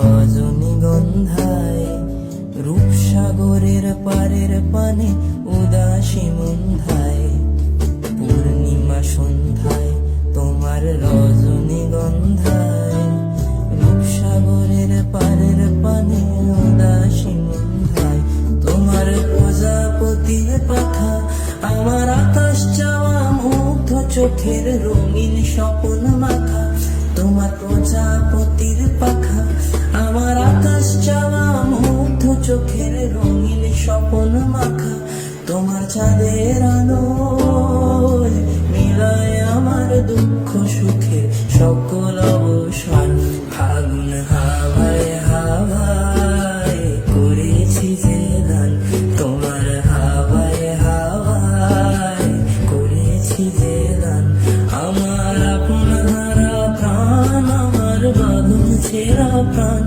রজনীগন্ধায়, রূপসাগরের পারের পানে উদাসী মন্ধায়, পূর্ণিমা সন্ধ্যায় তোমার রজনীগন্ধায়, রূপসাগরের পারের পানে উদাসী মন্ধায়, তোমার প্রজাপতির পাখা আমার আকাশ চাওয়া মুগ্ধ চোখের রঙিন স্বপ্ন মাখা, তোমার প্রজাপতির পাখা আমার আকাশ চাওয়া মুগ্ধ চোখের রঙিন স্বপ্ন মাখা, তোমার চাঁদের আলোয় মিলায় আমার দুঃখ সুখের সকল অবসান। ফাগুন হাওয়ায় হাওয়ায় করেছি যে গান, তোমার হাওয়ায় হাওয়ায় করেছি যে গান, আমার আপন হারা প্রাণ, আমার বাঁধন ছেঁড়া প্রাণ,